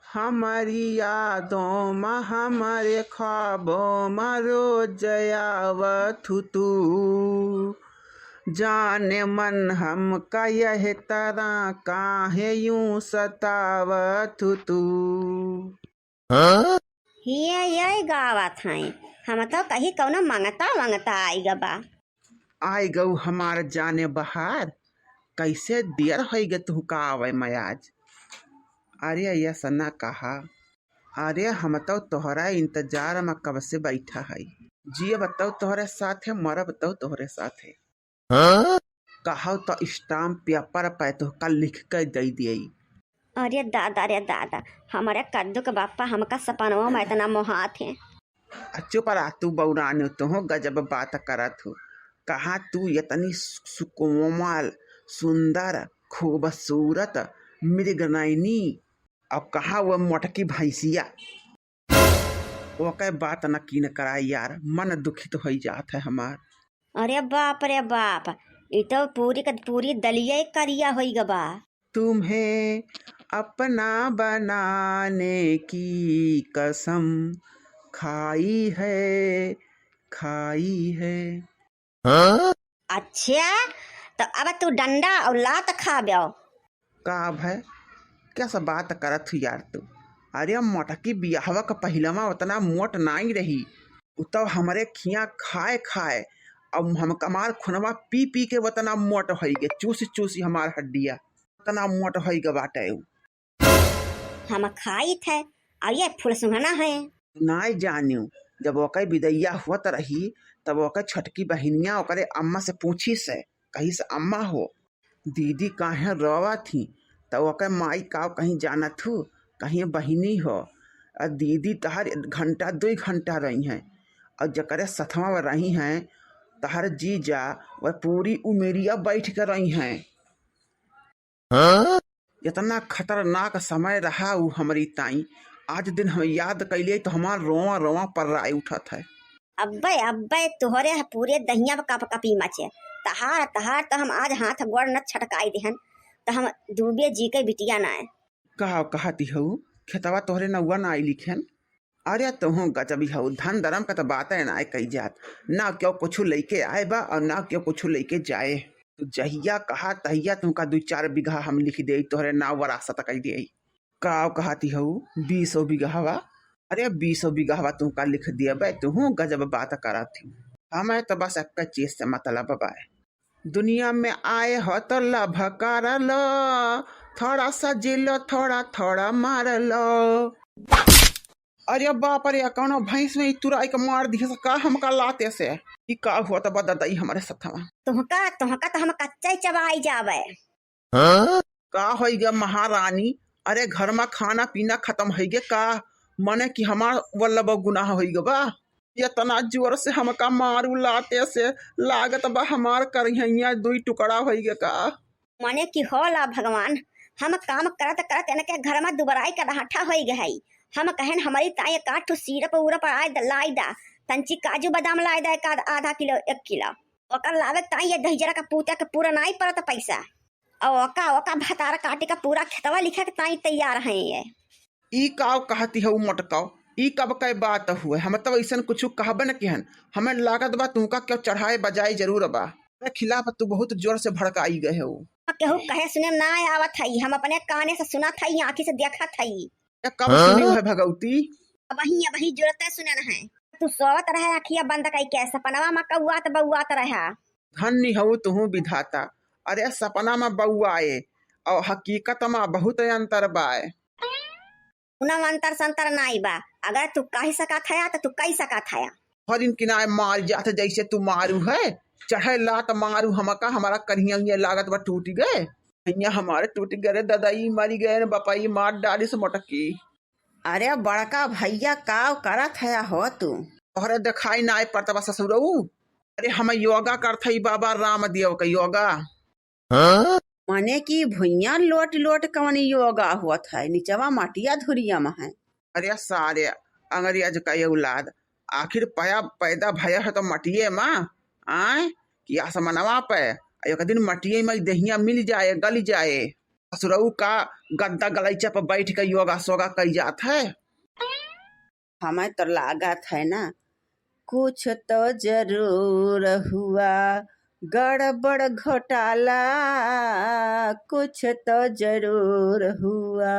हमारी यादों में हमारे ख्वाबों में रोज आवत तू। जाने मन हमका यह तरह काहे यूं सतावत तू। हिया यही गावत हैं। हम तो कहीं कौनो मंगता मंगता आई गबा। आई गऊ हमार जाने बहार, कैसे देर हो गए तू का आवे मैं आज। अरे ऐसा ना कहा, अरे हम तो तोहरा इंतजार में कब से बैठा है। जिए बताओ तोहरे साथ है, मर बताओ तोहरे साथ है। कहो तो स्टाम्प पेपर पे तो कल लिख कर दे दिए। अरे दादा हमारे कद्दू के बापा हमका सपनों में इतना मोहात है। चुप रहा तू बौरान, तू गजब बात करत हो। कहा तू इतनी सुकोमल सुंदर खूबसूरत मृगनयनी, अब कहा वो मोटकी भैंसिया। ओके बात न की न करा यार, मन दुखित हो जात है हमार। अरे बाप ये तो पूरी का पूरी दलिया करिया होई गबा। तुम्हें अपना बनाने की कसम खाई है। अच्छा तो अब तू डंडा और लात खा ब्यो। का है क्या सब बात करत हो यार तू। अरे मोटकी बियाहवा का पहिलवा उतना मोट नहीं रही, तो हमारे खिया खाए खाए अब हम कमार खुनवा पी पी के उतना मोट हो गए, चूसी चूसी हमार हड्डिया उतना मोट हो गए बाटे। हम खाई थे और ये फुल सुहाना है। नहीं जानियो, जब ओके विदैया हुआ रही तब ओके छटकी बहनिया ओकरे अम्मा से पूछी से, कहीं से अम्मा हो दीदी काहे रोवा थी, तब ओके माई का कहीं जाना थू कहीं बहिनी हो। और दीदी तहर घंटा 2 घंटा रही हैं, और जकरे सथवा में रही हैं तहर जीजा वह पूरी उमेरिया बैठ कर रही हैं। इतना खतरनाक समय रहा वो हमारी ताई, आज दिन हम याद कैलिए तो हमार रोवा रोवा पर राय उठत है। अब्बे तुहरे पूरे दहिया कप कपी मचे। तहार तहार तो हम आज हाथ गोड़ न छटकाई देहन तो हम डूबे जी के बिटिया ना है। कहती हूँ खेतवा तोहरे नौआ ना आई लिखेन। अरे तुहू गजबी हूँ, धन धर्म का तो बात है ना कही जात, ना क्यों कुछ लेके आए बा और ना क्यों कुछ लेके जाए। तो जहिया कहा तहिया तुमका 2-4 बीघा हम लिख दे तोहरे नाव वरासत कही दे। कहती हूँ 20 बीघावा, अरे 20 बीघावा तुमका लिख दिया बे, तुहू गजब बात करा थी। हमें तो बस एक चीज से मतलब बा, दुनिया में आए हो तो लभ कर लो, थोड़ा सा जिलो थोड़ा थोड़ा मार लो। अरे बाप रे, कौनो भैंस में तुरा एक मार दिया का हमका लाते से। ई का हुआ तो बता दई हमारे सथवा। तुहका तो हम कच्चा ही चबाई जावे। का होई गे महारानी, अरे घर में खाना पीना खत्म हो गए का, मने कि हमार वल्लभ गुनाह हो गए बा। ये तना जोर से हमका मारू लाते से लागत बा हमार करिया 2 टुकड़ा हो गए का। मने की होला भगवान, हम काम करत करत इनके घर में दुबराई का ढाठा हो गए। हम कहन हमारी ताई काठ सिरप उरप आए लाई दा, तंची काजू बादाम लाई दा, एक आधा किलो 1 किलो ओकर लावे ताई ये दही जरा का पूता के पूरा नहीं पड़त पैसा। और ओका भतार काटे का पूरा खेतवा लिखा के ताई तैयार है। ये ई काव कहती है मटकाव, ई कब के बात हुए, हम तो ऐसा कुछ कहबे न केहन। हमें लागत बा तुमका क्यों चढ़ाए बजाए जरूर बा, मेरे खिलाफ तू बहुत जोर से भड़काई गए हो। केहू कहे सुने ना आवत है, हम अपने काने से सुना था, आंखी से देखा था। कब सुनी है भगवती? वही जरूरत सुने न है। तू सोवत रहे अखिया बंद कई के, सपनवा में कौआत बउआत रहा। धन्य हो तुहू विधाता, अरे सपना में बउआए और हकीकत में बहुत अंतर बाए। उना अंतर संतर नाई बा, अगर तू कही सका था तो तू कही सका था। हर दिन किनाए मार जाते जैसे तू मारू है, चढ़े लात मारू हमका, हमारा करिया लागत बा टूट गए, हमारे टूट गए, ददाई मरी गए, बपाई मार डाली से मोटकी। अरे बड़का भैया काव करत है हो तू? तोहरे दिखाई ना पड़ता बा ससुरऊ। अरे हम योगा करते बाबा रामदेव का योगा। मने की भुइया लोट लोट कवन योगा हुआ था, नीचवा माटिया धुरिया में है। अरे सारे अंग्रेज का औलाद, आखिर पया पैदा भया है तो मटिए माँ आए कि आसमनवा पे एक दिन मटिए में दहिया मिल जाए गल जाए। ससुरऊ का गद्दा गलैचा पर बैठ के योगा सोगा कई जात है। हमें तो लागत है ना कुछ तो जरूर हुआ, गड़बड़ घोटाला कुछ तो जरूर हुआ।